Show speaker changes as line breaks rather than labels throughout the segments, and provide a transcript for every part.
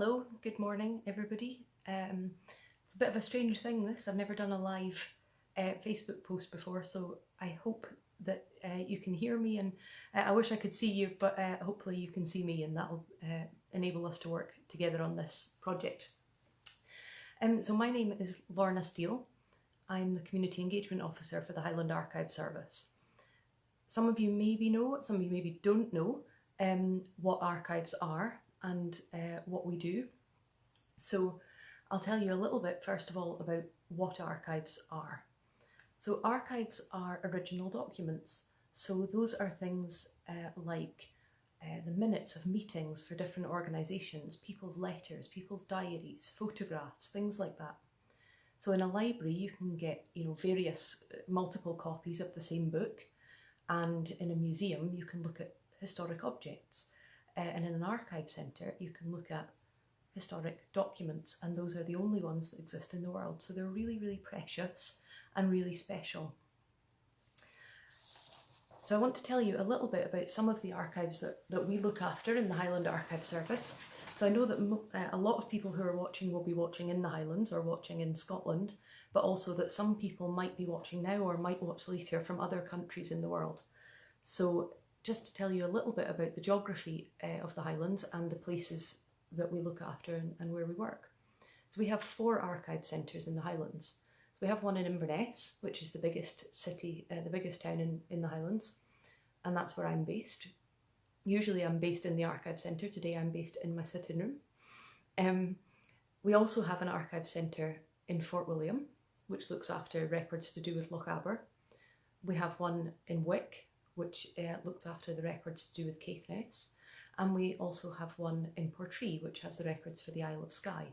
Hello, good morning everybody. It's a bit of a strange thing this, I've never done a live Facebook post before, so I hope that you can hear me, and I wish I could see you, but hopefully you can see me, and that'll enable us to work together on this project. So my name is Lorna. I'm the Community Engagement Officer for the Highland Archive Service. Some of you maybe know, some of you maybe don't know what archives are and what we do. So I'll tell you a little bit first of all about what archives are. So archives are original documents. So those are things like the minutes of meetings for different organisations, people's letters, people's diaries, photographs, things like that. So in a library you can get various multiple copies of the same book, and in a museum you can look at historic objects, and in an archive centre you can look at historic documents, and those are the only ones that exist in the world. So they're really, really precious and really special. So I want to tell you a little bit about some of the archives that we look after in the Highland Archive Service. So I know that a lot of people who are watching will be watching in the Highlands or watching in Scotland, but also that some people might be watching now or might watch later from other countries in the world. So just to tell you a little bit about the geography of the Highlands and the places that we look after and where we work. So we have 4 archive centres in the Highlands. We have one in Inverness, which is the biggest city, the biggest town in the Highlands, and that's where I'm based. Usually I'm based in the archive centre. Today I'm based in my sitting room. We also have an archive centre in Fort William, which looks after records to do with Lochaber. We have one in Wick, which looks after the records to do with Caithness. And we also have one in Portree, which has the records for the Isle of Skye.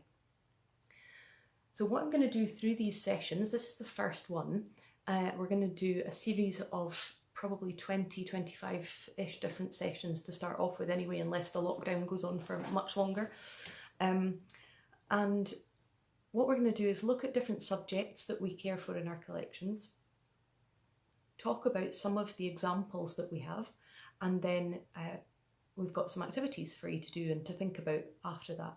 So what I'm going to do through these sessions, this is the first one, we're going to do a series of probably 20-25-ish different sessions to start off with anyway, unless the lockdown goes on for much longer. And what we're going to do is look at different subjects that we care for in our collections, talk about some of the examples that we have, and then we've got some activities for you to do and to think about after that.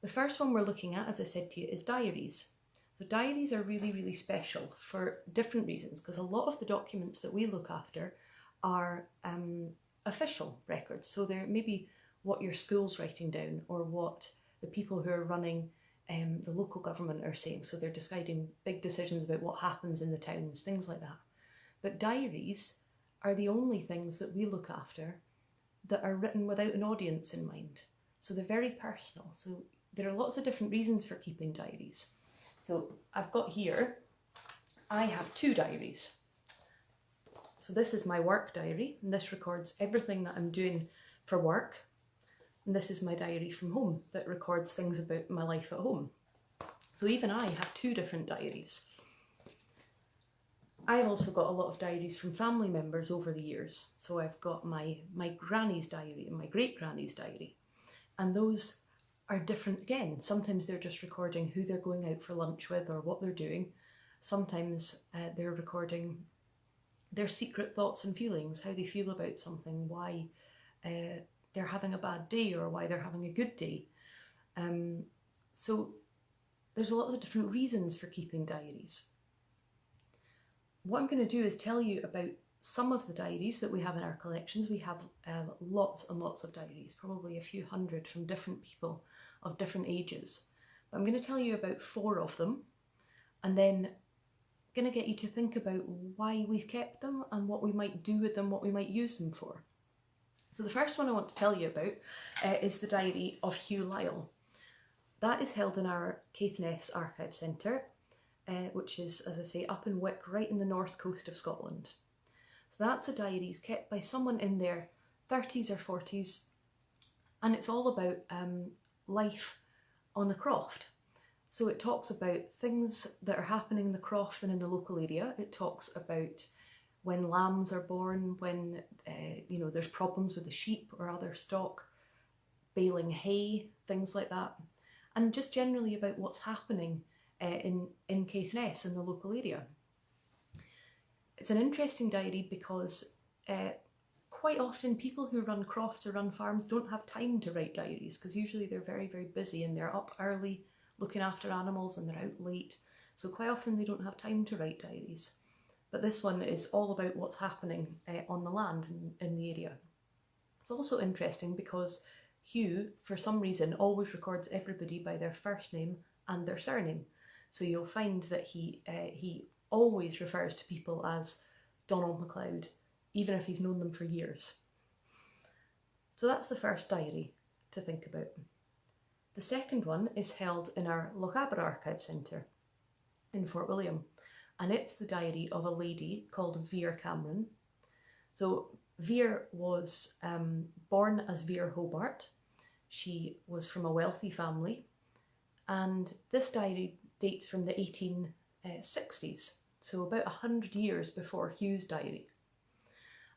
The first one we're looking at, as I said to you, is diaries. So diaries are really, really special for different reasons, because a lot of the documents that we look after are official records. So they're maybe what your school's writing down or what the people who are running the local government are saying. So they're deciding big decisions about what happens in the towns, things like that. But diaries are the only things that we look after that are written without an audience in mind. So they're very personal. So there are lots of different reasons for keeping diaries. So I've got here, I have 2 diaries. So this is my work diary, and this records everything that I'm doing for work. And this is my diary from home that records things about my life at home. So even I have 2 different diaries. I've also got a lot of diaries from family members over the years. So I've got my granny's diary and my great-granny's diary. And those are different again. Sometimes they're just recording who they're going out for lunch with or what they're doing. Sometimes they're recording their secret thoughts and feelings, how they feel about something, why they're having a bad day or why they're having a good day. So there's a lot of different reasons for keeping diaries. What I'm going to do is tell you about some of the diaries that we have in our collections. We have lots and lots of diaries, probably a few hundred from different people of different ages. But I'm going to tell you about 4 of them, and then I'm going to get you to think about why we've kept them and what we might do with them, what we might use them for. So the first one I want to tell you about is the diary of Hugh Lyle. That is held in our Caithness Archive Centre, which is, as I say, up in Wick, right in the north coast of Scotland. So that's a diary kept by someone in their 30s or 40s, and it's all about life on the croft. So it talks about things that are happening in the croft and in the local area. It talks about when lambs are born, when there's problems with the sheep or other stock, baling hay, things like that, and just generally about what's happening in Caithness, in the local area. It's an interesting diary because quite often people who run crofts or run farms don't have time to write diaries, because usually they're very, very busy and they're up early looking after animals and they're out late. So quite often they don't have time to write diaries. But this one is all about what's happening on the land in the area. It's also interesting because Hugh, for some reason, always records everybody by their first name and their surname. So you'll find that he always refers to people as Donald MacLeod, even if he's known them for years. So that's the first diary to think about. The second one is held in our Lochaber Archive Centre in Fort William, and it's the diary of a lady called Veer Cameron. So Veer was born as Veer Hobart. She was from a wealthy family, and this diary dates from the 1860s, so about 100 years before Hugh's diary.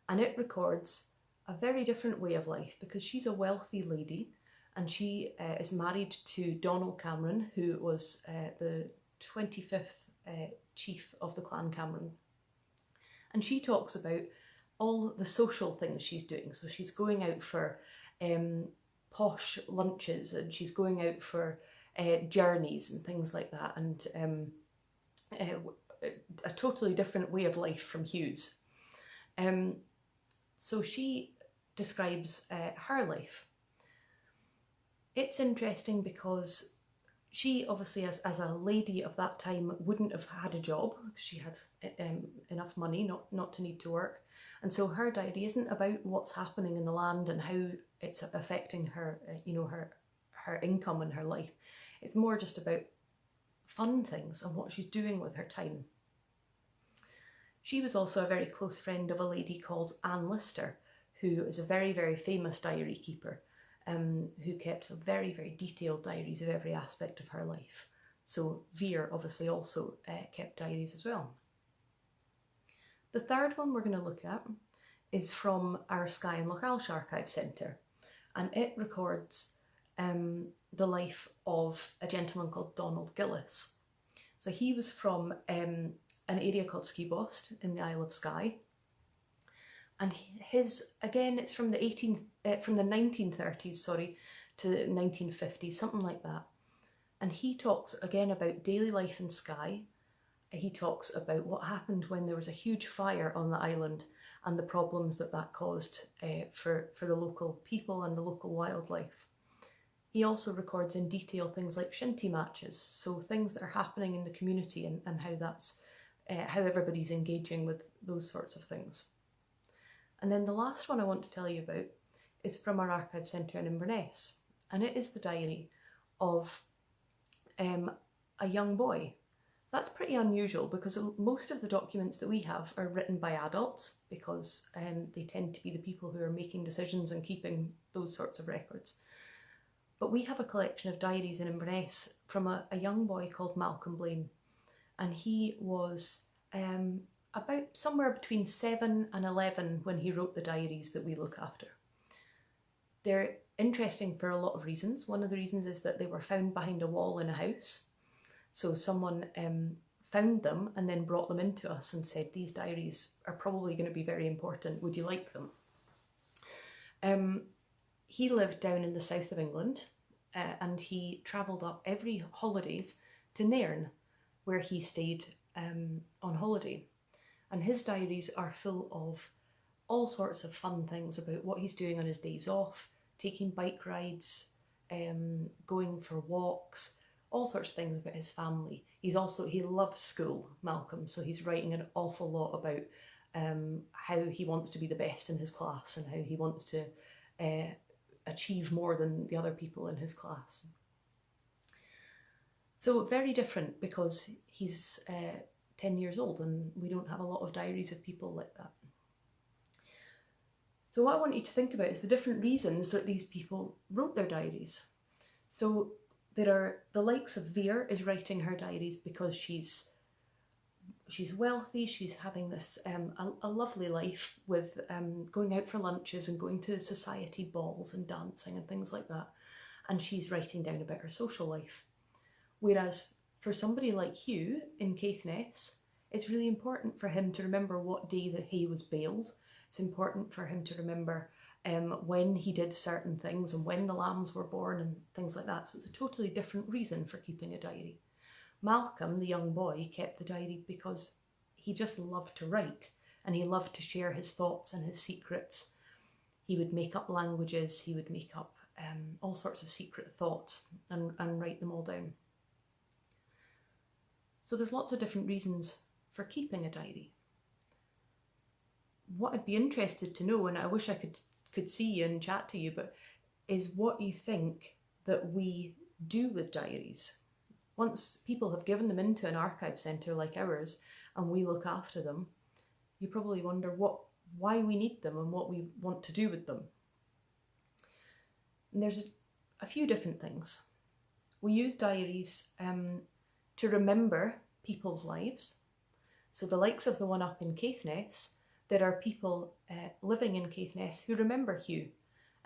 And it records a very different way of life because she's a wealthy lady, and she is married to Donald Cameron, who was the 25th chief of the Clan Cameron. And she talks about all the social things she's doing. So she's going out for posh lunches, and she's going out for journeys and things like that, and a totally different way of life from Hugh's. So she describes her life. It's interesting because she obviously, as a lady of that time, wouldn't have had a job. She had enough money not to need to work. And so her diary isn't about what's happening in the land and how it's affecting her, her income and her life. It's more just about fun things and what she's doing with her time. She was also a very close friend of a lady called Anne Lister, who is a very, very famous diary keeper, who kept very, very detailed diaries of every aspect of her life. So Veer obviously also kept diaries as well. The third one we're going to look at is from our Skye and Lochaber Archive Centre, and it records the life of a gentleman called Donald Gillis. So he was from an area called Skibost in the Isle of Skye, and his, again, it's from the 1930s, to the 1950s, something like that. And he talks again about daily life in Skye. He talks about what happened when there was a huge fire on the island and the problems that caused for the local people and the local wildlife. He also records in detail things like shinty matches, so things that are happening in the community and how that's how everybody's engaging with those sorts of things. And then the last one I want to tell you about is from our archive centre in Inverness, and it is the diary of a young boy. That's pretty unusual because most of the documents that we have are written by adults, because they tend to be the people who are making decisions and keeping those sorts of records. But we have a collection of diaries in Inverness from a young boy called Malcolm Blaine, and he was about somewhere between 7 and 11 when he wrote the diaries that we look after. They're interesting for a lot of reasons. One of the reasons is that they were found behind a wall in a house. So someone found them and then brought them into us and said, these diaries are probably going to be very important, would you like them? He lived down in the south of England, and he travelled up every holidays to Nairn, where he stayed on holiday. And his diaries are full of all sorts of fun things about what he's doing on his days off, taking bike rides, going for walks, all sorts of things about his family. He loves school, Malcolm, so he's writing an awful lot about how he wants to be the best in his class and how he wants to achieve more than the other people in his class. So very different, because he's 10 years old and we don't have a lot of diaries of people like that. So what I want you to think about is the different reasons that these people wrote their diaries. So there are the likes of Veer is writing her diaries because she's wealthy, she's having this a lovely life with going out for lunches and going to society balls and dancing and things like that, and she's writing down about her social life. Whereas for somebody like Hugh in Caithness, it's really important for him to remember what day the hay was baled, It's important for him to remember when he did certain things and when the lambs were born and things like that. So it's a totally different reason for keeping a diary. Malcolm, the young boy, kept the diary because he just loved to write and he loved to share his thoughts and his secrets. He would make up languages, he would make up all sorts of secret thoughts and write them all down. So there's lots of different reasons for keeping a diary. What I'd be interested to know, and I wish I could see you and chat to you, but is what you think that we do with diaries. Once people have given them into an archive centre like ours and we look after them, you probably wonder why we need them and what we want to do with them. And there's a few different things. We use diaries to remember people's lives. So the likes of the one up in Caithness, there are people living in Caithness who remember Hugh.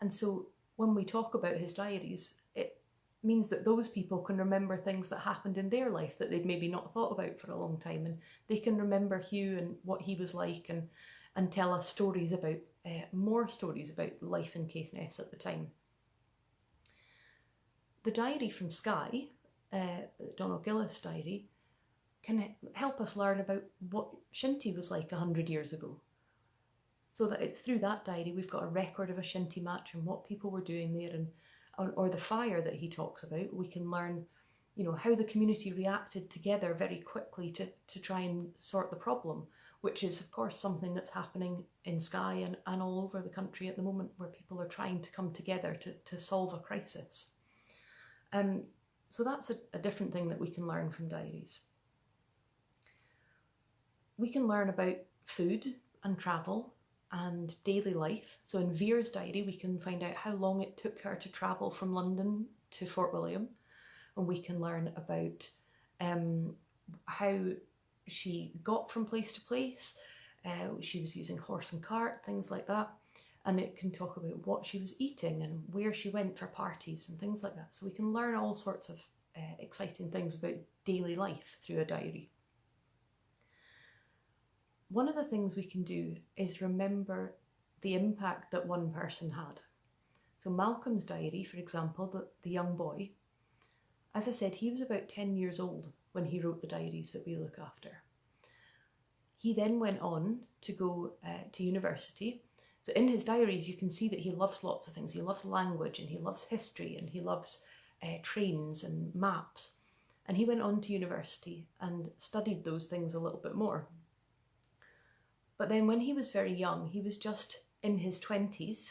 And so when we talk about his diaries, it means that those people can remember things that happened in their life that they'd maybe not thought about for a long time. And they can remember Hugh and what he was like and tell us stories about, more stories about life in Caithness at the time. The diary from Skye, Donald Gillis' diary, can help us learn about what Shinty was like 100 years ago. So that it's through that diary we've got a record of a Shinty match and what people were doing there, and or the fire that he talks about. We can learn, how the community reacted together very quickly to try and sort the problem, which is of course something that's happening in Skye and all over the country at the moment, where people are trying to come together to solve a crisis. So that's a different thing that we can learn from diaries. We can learn about food and travel and daily life. So in Vere's diary, we can find out how long it took her to travel from London to Fort William. And we can learn about how she got from place to place. She was using horse and cart, things like that. And it can talk about what she was eating and where she went for parties and things like that. So we can learn all sorts of exciting things about daily life through a diary. One of the things we can do is remember the impact that one person had. So Malcolm's diary, for example, the young boy, as I said, he was about 10 years old when he wrote the diaries that we look after. He then went on to go to university. So in his diaries, you can see that he loves lots of things. He loves language and he loves history and he loves trains and maps. And he went on to university and studied those things a little bit more. But then when he was very young, he was just in his 20s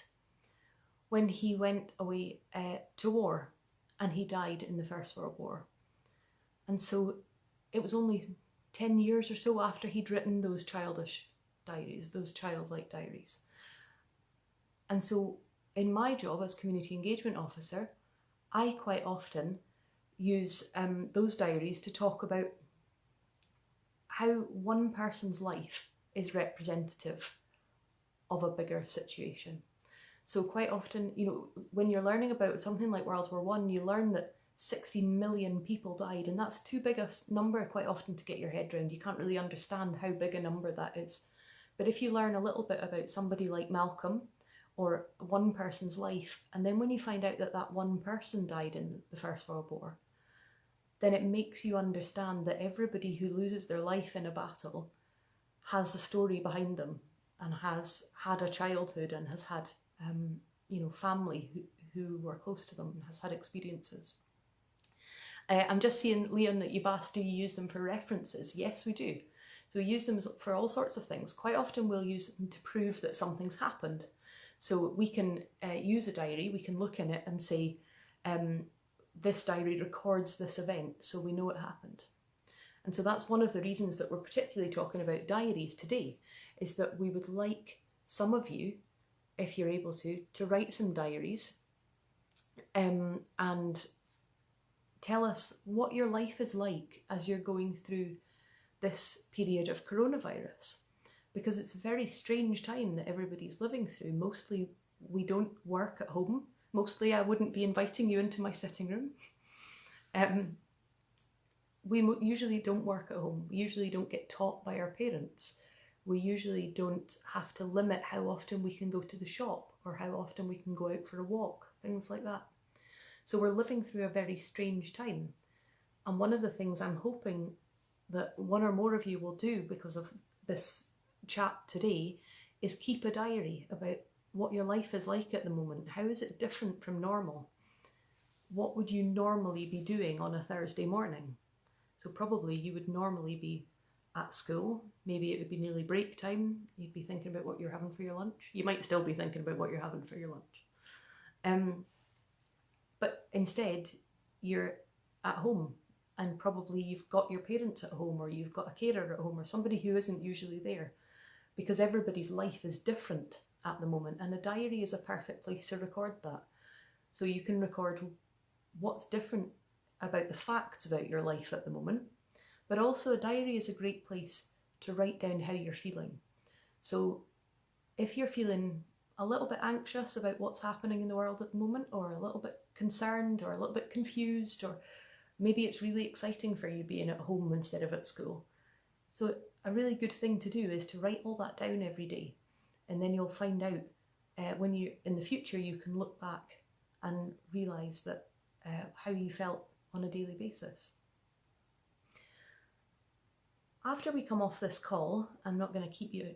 when he went away to war, and he died in the First World War. And so it was only 10 years or so after he'd written those childish diaries, those childlike diaries. And so in my job as community engagement officer, I quite often use those diaries to talk about how one person's life is representative of a bigger situation. So quite often, when you're learning about something like World War I, you learn that 16 million people died, and that's too big a number quite often to get your head around. You can't really understand how big a number that is. But if you learn a little bit about somebody like Malcolm, or one person's life, and then when you find out that that one person died in the First World War, then it makes you understand that everybody who loses their life in a battle has a story behind them and has had a childhood and has had family who were close to them and has had experiences. I'm just seeing, Leon, that you've asked, do you use them for references? Yes, we do. So we use them for all sorts of things. Quite often we'll use them to prove that something's happened. So we can use a diary, we can look in it and say, this diary records this event, so we know it happened. And so that's one of the reasons that we're particularly talking about diaries today, is that we would like some of you, if you're able to write some diaries and tell us what your life is like as you're going through this period of coronavirus. Because it's a very strange time that everybody's living through. Mostly we don't work at home. Mostly I wouldn't be inviting you into my sitting room. We usually don't work at home. We usually don't get taught by our parents. we usually don't have to limit how often we can go to the shop or how often we can go out for a walk, things like that. So we're living through a very strange time. And one of the things I'm hoping that one or more of you will do because of this chat today is keep a diary about what your life is like at the moment. How is it different from normal? What would you normally be doing on a Thursday morning? So probably you would normally be at school. Maybe it would be nearly break time. You'd be thinking about what you're having for your lunch. You might still be thinking about what you're having for your lunch. But instead, you're at home and probably you've got your parents at home or you've got a carer at home or somebody who isn't usually there, because everybody's life is different at the moment, and a diary is a perfect place to record that. So you can record what's different about the facts about your life at the moment, but also a diary is a great place to write down how you're feeling. So if you're feeling a little bit anxious about what's happening in the world at the moment, or a little bit concerned or a little bit confused, or maybe it's really exciting for you being at home instead of at school. So a really good thing to do is to write all that down every day, and then you'll find out when you, in the future, you can look back and realise that how you felt on a daily basis. After we come off this call, I'm not going to keep you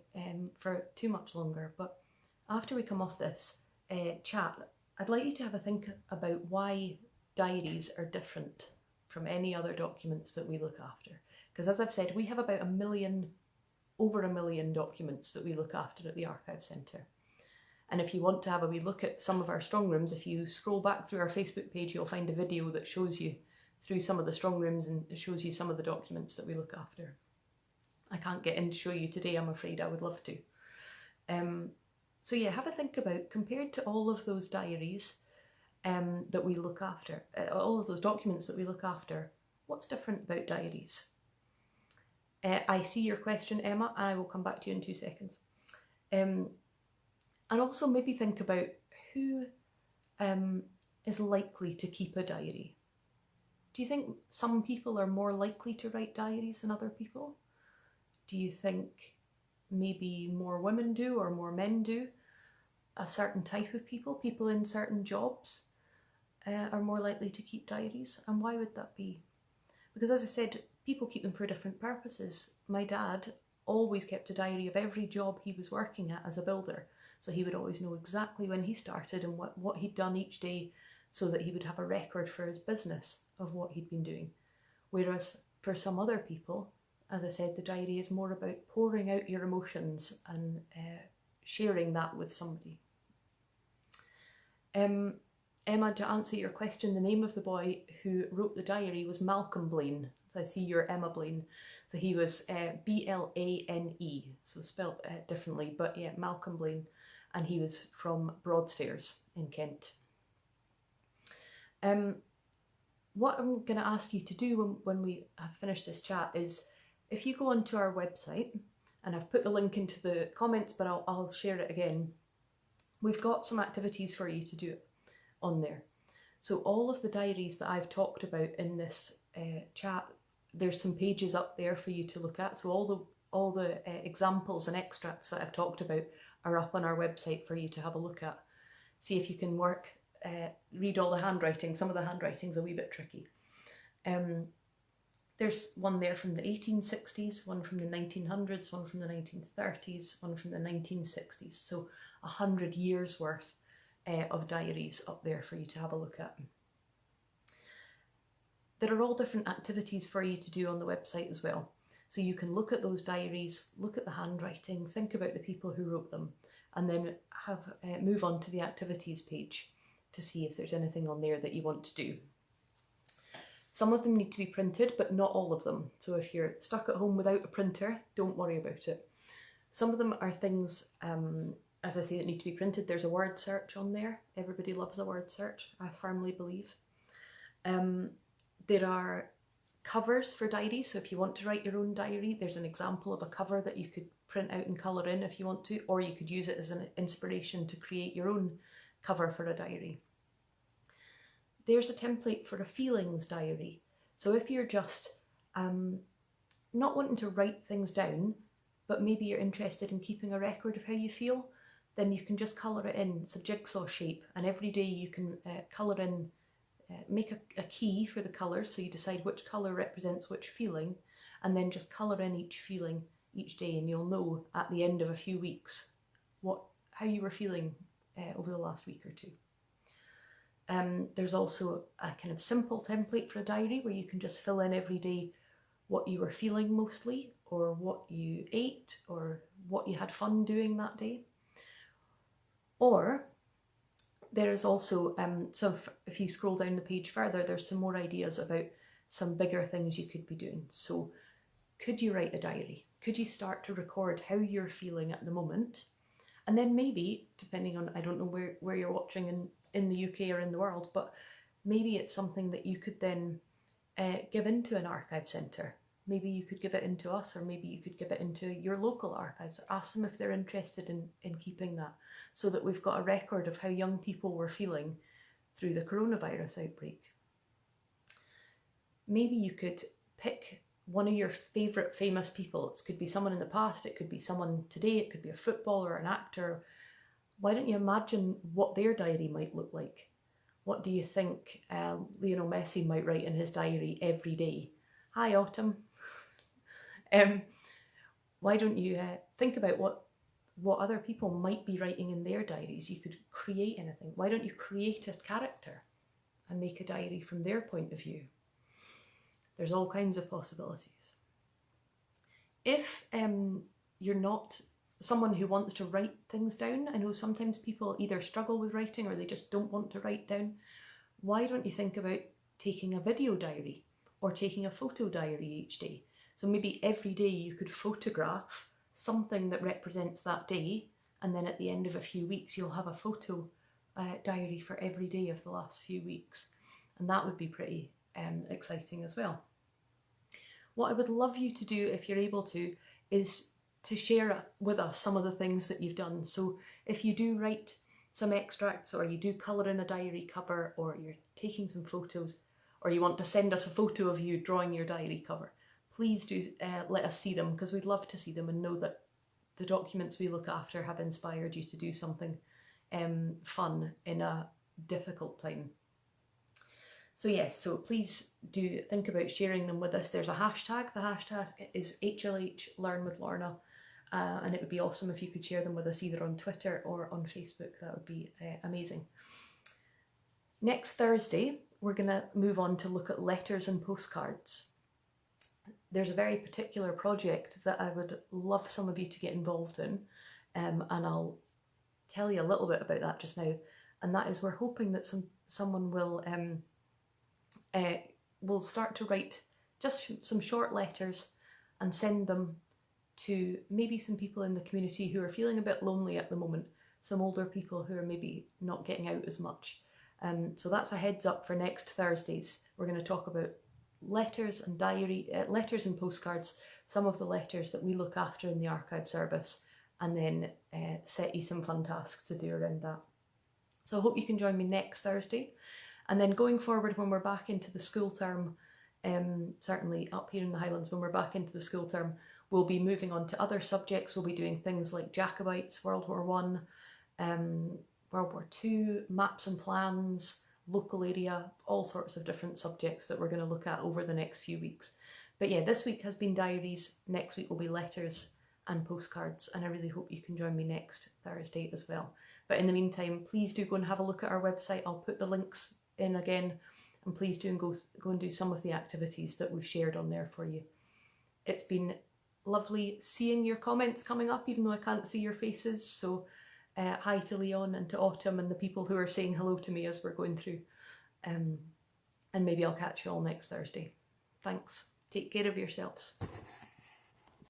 for too much longer, but after we come off this chat, I'd like you to have a think about why diaries are different from any other documents that we look after. Because as I've said, we have about over a million documents that we look after at the Archive Centre. And if you want to have a wee look at some of our strong rooms, if you scroll back through our Facebook page, you'll find a video that shows you through some of the strong rooms and it shows you some of the documents that we look after. I can't get in to show you today, I'm afraid. I would love to. So yeah, have a think about, compared to all of those diaries that we look after, all of those documents that we look after, what's different about diaries? I see your question, Emma, and I will come back to you in 2 seconds. And also maybe think about who is likely to keep a diary. Do you think some people are more likely to write diaries than other people? Do you think maybe more women do or more men do? A certain type of people in certain jobs are more likely to keep diaries. And why would that be? Because as I said, people keep them for different purposes. My dad always kept a diary of every job he was working at as a builder. So he would always know exactly when he started and what he'd done each day, so that he would have a record for his business of what he'd been doing. Whereas for some other people, as I said, the diary is more about pouring out your emotions and sharing that with somebody. Emma, to answer your question, the name of the boy who wrote the diary was Malcolm Blaine. So I see you're Emma Blaine. So he was B-L-A-N-E, so spelt differently, but yeah, Malcolm Blaine. And he was from Broadstairs in Kent. What I'm going to ask you to do when we have finished this chat is, if you go onto our website, and I've put the link into the comments, but I'll share it again, we've got some activities for you to do on there. So all of the diaries that I've talked about in this chat, there's some pages up there for you to look at. So all the examples and extracts that I've talked about are up on our website for you to have a look at. See if you can read all the handwriting. Some of the handwriting's a wee bit tricky. There's one there from the 1860s, one from the 1900s, one from the 1930s, one from the 1960s. So 100 years worth of diaries up there for you to have a look at. There are all different activities for you to do on the website as well. So you can look at those diaries, look at the handwriting, think about the people who wrote them, and then move on to the activities page to see if there's anything on there that you want to do. Some of them need to be printed, but not all of them. So if you're stuck at home without a printer, don't worry about it. Some of them are things, as I say, that need to be printed. There's a word search on there. Everybody loves a word search, I firmly believe. There are covers for diaries. So if you want to write your own diary, there's an example of a cover that you could print out and colour in if you want to, or you could use it as an inspiration to create your own cover for a diary. There's a template for a feelings diary. So if you're just not wanting to write things down, but maybe you're interested in keeping a record of how you feel, then you can just colour it in. It's a jigsaw shape, and every day you can colour in, make a key for the colours, so you decide which colour represents which feeling, and then just colour in each feeling each day, and you'll know at the end of a few weeks how you were feeling over the last week or two. There's also a kind of simple template for a diary where you can just fill in every day what you were feeling mostly, or what you ate, or what you had fun doing that day. Or there is also, so if you scroll down the page further, there's some more ideas about some bigger things you could be doing. So could you write a diary? Could you start to record how you're feeling at the moment? And then maybe, depending on, I don't know where you're watching in the UK or in the world, but maybe it's something that you could then give into an archive centre. Maybe you could give it into us, or maybe you could give it into your local archives. Ask them if they're interested in keeping that, so that we've got a record of how young people were feeling through the coronavirus outbreak. Maybe you could pick one of your favourite famous people. It could be someone in the past, it could be someone today, it could be a footballer or an actor. Why don't you imagine what their diary might look like? What do you think Lionel Messi might write in his diary every day? Hi, Autumn. Why don't you think about what other people might be writing in their diaries? You could create anything. Why don't you create a character and make a diary from their point of view? There's all kinds of possibilities. If you're not someone who wants to write things down, I know sometimes people either struggle with writing or they just don't want to write down. Why don't you think about taking a video diary or taking a photo diary each day? So maybe every day you could photograph something that represents that day, and then at the end of a few weeks you'll have a photo diary for every day of the last few weeks, and that would be pretty exciting as well. What I would love you to do, if you're able to, is to share with us some of the things that you've done. So if you do write some extracts, or you do colour in a diary cover, or you're taking some photos, or you want to send us a photo of you drawing your diary cover, please do let us see them, because we'd love to see them and know that the documents we look after have inspired you to do something fun in a difficult time. So yes, so please do think about sharing them with us. There's a hashtag. The hashtag is HLHLearnWithLorna, and it would be awesome if you could share them with us either on Twitter or on Facebook. That would be amazing. Next Thursday, we're going to move on to look at letters and postcards. There's a very particular project that I would love some of you to get involved in, and I'll tell you a little bit about that just now. And that is, we're hoping that someone will start to write just some short letters and send them to maybe some people in the community who are feeling a bit lonely at the moment, some older people who are maybe not getting out as much. So that's a heads up for next Thursdays. We're going to talk about letters and letters and postcards, some of the letters that we look after in the archive service, and then set you some fun tasks to do around that. So I hope you can join me next Thursday. And then going forward, when we're back into the school term, certainly up here in the Highlands, when we're back into the school term, we'll be moving on to other subjects. We'll be doing things like Jacobites, World War I, World War II, maps and plans, local area, all sorts of different subjects that we're going to look at over the next few weeks. But yeah, this week has been diaries, next week will be letters and postcards, and I really hope you can join me next Thursday as well. But in the meantime, please do go and have a look at our website. I'll put the links in again, and please do go and do some of the activities that we've shared on there for you. It's been lovely seeing your comments coming up, even though I can't see your faces. So hi to Leon and to Autumn and the people who are saying hello to me as we're going through. And maybe I'll catch you all next Thursday. Thanks. Take care of yourselves.